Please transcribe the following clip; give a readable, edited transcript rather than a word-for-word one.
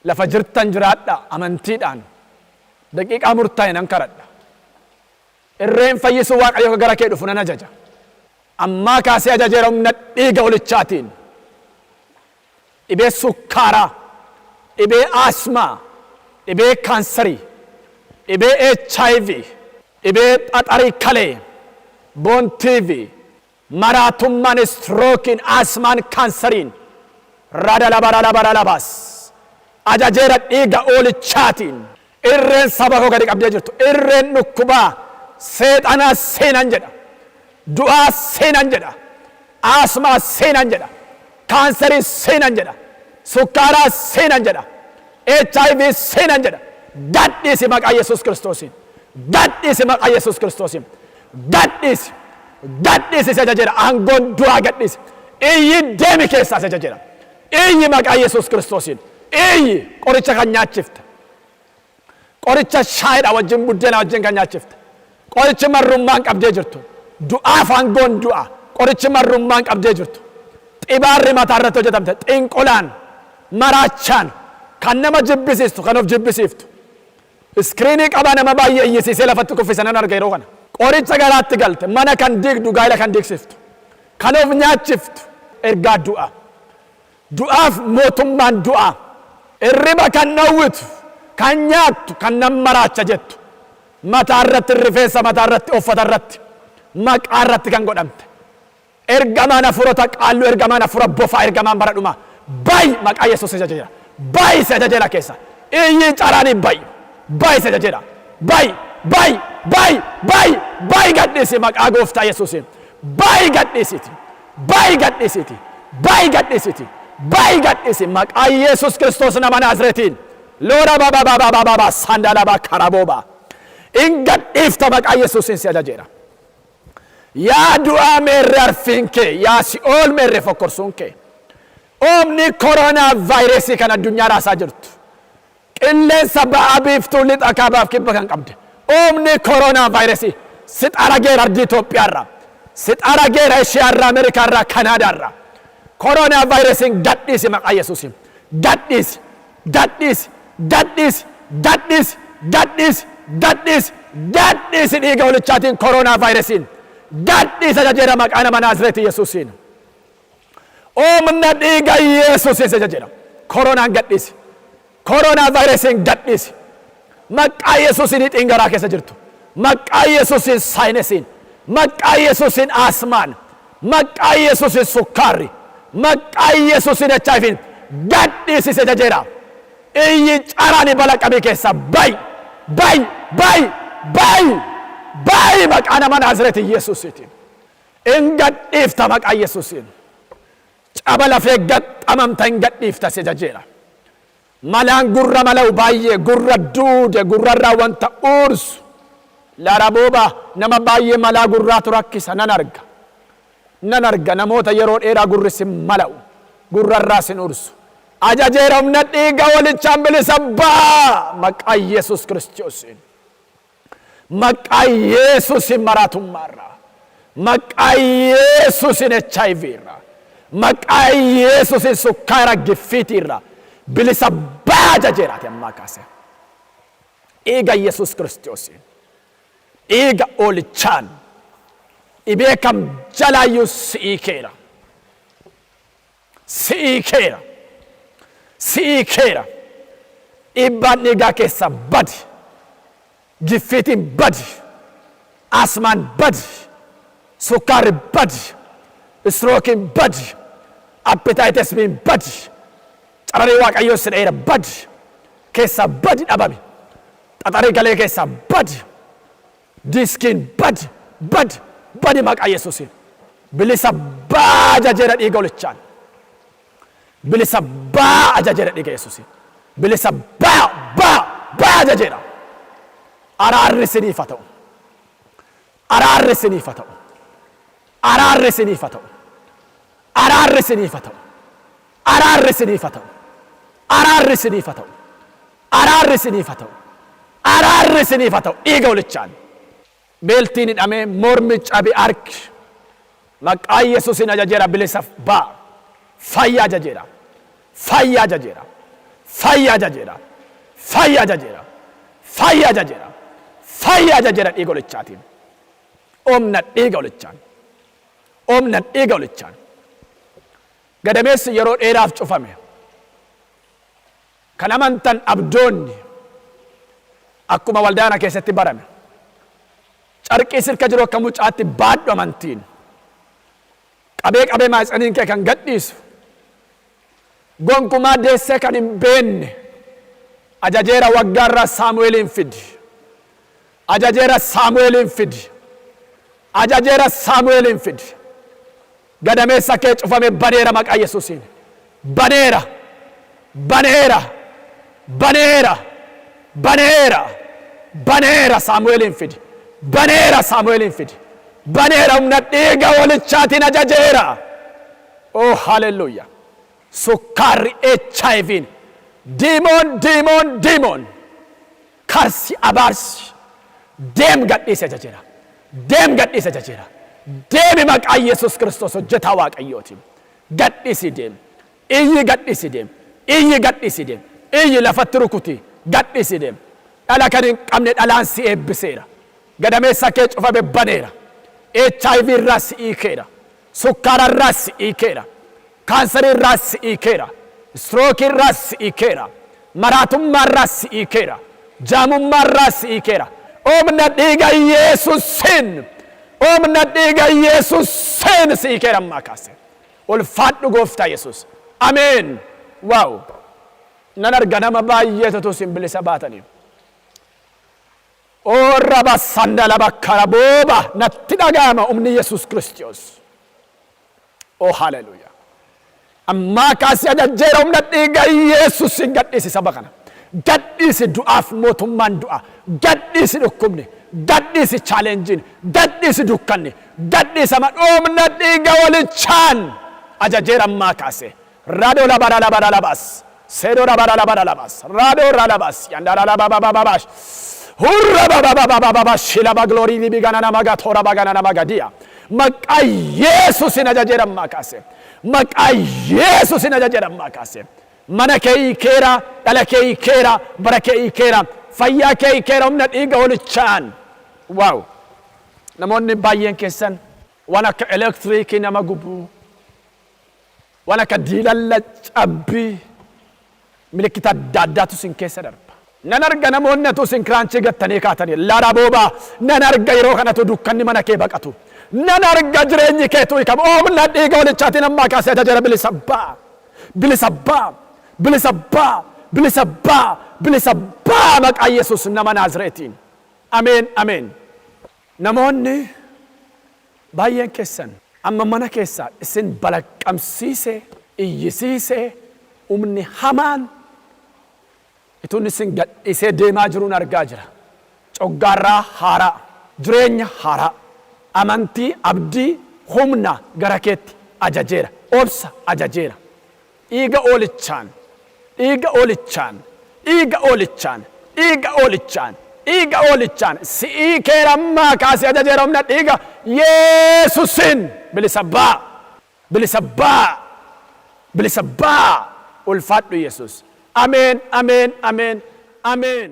lafa jirtan jiraadha amantiidhaan daqiiqaa murtaa'e nan kadhadha irreen fayyisuu Waaqayyo gara kee dhufu nan ajaja ammaa kaasee ajajeera humna dhiiga holichaatiin dhibee sukkaaraa dhibee asmaa dhibee kaansarii dhibee HIV dhibee xaxarii kalee boontiivi maraatummaan istrookiin asmaan kaansariin radalabaralabaralabaas ajajeera dhiiga holichaatiin irreen saba koo gadi qabdee jirtu irreen dhukkubaa seexanaa seenan jedha du'aa seenan jedha asmaa seenan jedha kaansarii seenan jedha sukkaaraa seenan jedha HIV seenan jedha gadhiisi maqaa Yesuus Kiristoosiin gadhiisi maqaa Yesuus Kiristoosiin gadhiisi isa ajajeera aangoon du'aa gadhiisi iyyi deemi keessaa isa ajajeera iyyi maqaa Yesuus Kiristoosiin iyyi qoricha kan nyaachifte qoricha shaayidha wajjin buddeena wajjin kan nyaachifte qorichi marrummaan qabdee jirtu du'aaf aangoon du'a qorichi marrummaan qabdee jirtu xibaarri mataa irratti hojjetamte xinqulaan maraachaan kan nama jibbisiistu kan of jibbisiiftu iskiriinii qaba nama baay'ee iyyisiisee lafatti kuffise nan arga yeroo kana qoricha garaatti galte mana kan diigdu gaa'ela kan diigsiftu kan of nyaachiftu ergaa du'a du'aaf mootummaan du'a irriba kan dhawwitu kan nyaattu kan nam maraacha jettu mataa irratti rifeensa mataa irratti uffata irratti maqaa irratti kan godhamte ergamaan hafuurota qaalluu ergamaan hafuura bofaa ergamaan bara dhumaa bayi maqaa Yesuus isa jira bayi isa jira keessa iyyi caraanii bayi isa jira bayi gadhiisi maqaa gooftaa Yesuusiin bayi gadhiisi maqaa Yesuus Kiristoos nama Naazreetiin loora baba sandalaba karaboba in gadhiifta maqaa Yesuusiin si ajajeera yaa du'aa meerre arfiin kee yaa si'ool meerre fokkorsuun kee oomni koronaa vaayirasii kan addunyaa raasaa jirtu qilleensa ba'aa biiftuu lixa kaabaaf kibba kan qabde oomni koronaa vaayirasii sixara geera ardii Itoophiyaarraa sixara geera Eshiyaarraa Ameerikaarraa Kanaadaarraa koronaa vaayirasiin gadhiisi maqaa Yesuusiin gadhiisi dhiiga holichaatiin koronaa vaayirasiin gadhiisa ajajeera maqaa nama Naazreetii Yesuusiin oomna dhiiga Yesuusiin ajajeera koronaan gadhiisi koronaa vaayirasiin gadhiisi maqaa Yesuusiin xingaraa keessa jirtu maqaa Yesuusiin saayinesiin maqaa Yesuusiin asmaan maqaa Yesuusiin sukkaarri maqaa Yesuusiin HIV'n gadhiisi ajajeera iyyi caraanii balaqamii keessa bayi maqaa nama Naazreetii Yesuusiitiin in gadhiifta maqaa Yesuusiin caba lafee gaxxamamta in gadhiifta si ajajeera malaan gurra mala'u baay'ee gurra duude gurrarraa wanta uursu larabooba nama baay'ee malaa gurraatu rakkisa nan arga namoota yeroo dheeraa gurri sin mala'u gurrarraa sin uursu ajajeera humna dhiiga holichaan bilisa baa maqaa Yesuus Kiristoosiin maqaa Yesuusiin maraatummaarraa maqaa Yesuusiin HIV'irraa maqaa Yesuusiin sukkaara giffiitiirraa bilisa baa ajajeeraati ammaa kaase dhiiga Yesuus Kiristoosiin dhiiga holichaan dhibee kam jalaayyuu si'ii keera dhiibbaan dhiigaa keessa badi giffiitiin badi asmaan badi sukkaarri badi istrookiin badi appetaayitismiin badi cararii Waaqayyoo si dheera badi keessa badi dhabame xaxarii galee keessa badi diskiin badi maqaa Yesuusiin bilisa baa ajajeera dhiiga holichaan bilisa baa ajajeera dhiiga Yesuusiin bilisa baa ajajeera araarri siniif haa ta'u araarri siniif haa ta'u araarri siniif haa ta'u araarri siniif haa ta'u araarri siniif haa ta'u araarri siniif haa ta'u araarri siniif haa ta'u araarri siniif haa ta'u dhiiga holichaan beeltiin hidhamee mormi cabe arki maqaa Yesuusin ajajeera bilisa ba'a. Fayyaa ajajeera. Fayyaa ajajeera. Fayyaa ajajeera. Fayyaa ajajeera. Fayyaa ajajeera. Fayyaa ajajeera dhiiga holichaatiin. Omna dhiiga holichaan. Omna dhiiga holichaan. Gadameessi yeroo dheeraaf cufame. Kan amantan abdoonni akkuma waldaana keessatti barame. Carqii sirka jiru akka mucaatti baadhu amantiin. Qabee maatsaniin kee kan gadhiisu. Gonkumaa deessee kan hin beenne. Ajajeera waggaarraa Saamu'eelin fidi. Ajajeera Saamu'eelin fidi. Ajajeera Saamu'eelin fidi. Gadameessa kee cufame baneera maqaa Yesuusiin. Baneera. Baneera. Baneera. Baneera. Baneera Saamu'eelin fidi. Baneera Saamu'eelin fidi. Baneera humna dhiiga holichaatiin ajajeera. Oh hallelujah. Sukkaarri HIV'n. Diimoon. Karsi abaarsi. Deem gadhiise ajajeera. Deem gadhiise ajajeera. Deemi maqaa Yesuus Kiristoos hojjetaa Waaqayyooti. Gadhiisi deem. Iyyi gadhiisi deem. Iyyi gadhiisi deem. Iyyi lafatti rukuti. Gadhiisi deem. Dhala kan hin qabne dhalaan si eebbiseera. Gadameessa kee cufame baneera. HIV irraa si hiikeera. Sukkaara irraa si hiikeera. Kaansarii irraa si hiikeera. Strookii irraa si hiikeera. Maraatummaa irraa si hiikeera. Jaamummaa irraa si hiikeera. Omna dhiiga Yesuusin. Omna dhiiga Yesuusin si hiikeera ammaa kaase. Ulfaadhu gooftaa Yesuus. Ameen. Waaw. Nan arga nama baay'eetu sin bilisa baataniif. Orraba sandala bakkara booba natti dhaga'ama umni Yesuus Kiristoos. Oh hallelujah. Ammaa kaasee ajajeera humna dhiiga Yesuusin gadhiisi saba kana. Gadhiisi du'aaf mootummaan du'a. Gadhiisi dhukkubni. Gadhiisi chaalenjiin. Gadhiisi dukkanni. Gadhiisa humna dhiiga holichaan ajajeera ammaa kaasee. Raadoo labara labas. Seedoo labara labas. Raadoo labas. Yandara lababababaash. Hurra baba shilaba glory di bigana namaga tora bagana namaga dia. Maqaa Yesuusin ajajeera ammaa kaasee. Maqaa Yesuusin ajajeera ammaa kaasee. Mana kee hiikeera, dhala kee hiikeera, bara kee hiikeera, fayyaa kee hiikeera humna dhiiga holichaan. Waaw. Namoonni baay'een keessan waan akka elektiriikii nama gubuu, waan akka diilalla cabbii, milikkita adda addaatu sin keessa darba. Nan arga namoonni atu sin kiraanchii gattanii kaatanii laara boobaa nan arga yeroo kanatu dukkanni mana kee baqatu. Nan arga jireenyi keetu hiikamu humna dhiiga holichaatiin ammaa kaasee ajajeera bilisa ba'a. Bilisa ba'a. Bilisa ba'a. Bilisa ba'a. Bilisa ba'a maqaa Yesuus nama Naazreetiin. Ameen ameen. Namoonni baay'een keessan amma mana keessaa isin balaqqamsiise iyyisiise humni hamaan ituun isin gadhiisee deemaa jiruun argaa jira. Coggaarraa haaraa, jireenya haaraa, amantii, abdii, humna gara keetti ajajeera. Obsa ajajeera. Dhiiga hoolichaan, dhiiga hoolichaan, dhiiga hoolichaan, dhiiga hoolichaan, dhiiga hoolichaan si'ii keera ammaa kaasee ajajeera humna dhiiga Yesuusin bilisa ba'a. Bilisa ba'a. Bilisa ba'a. Ulfaadhu Yesuus. Amen, amen, amen, amen.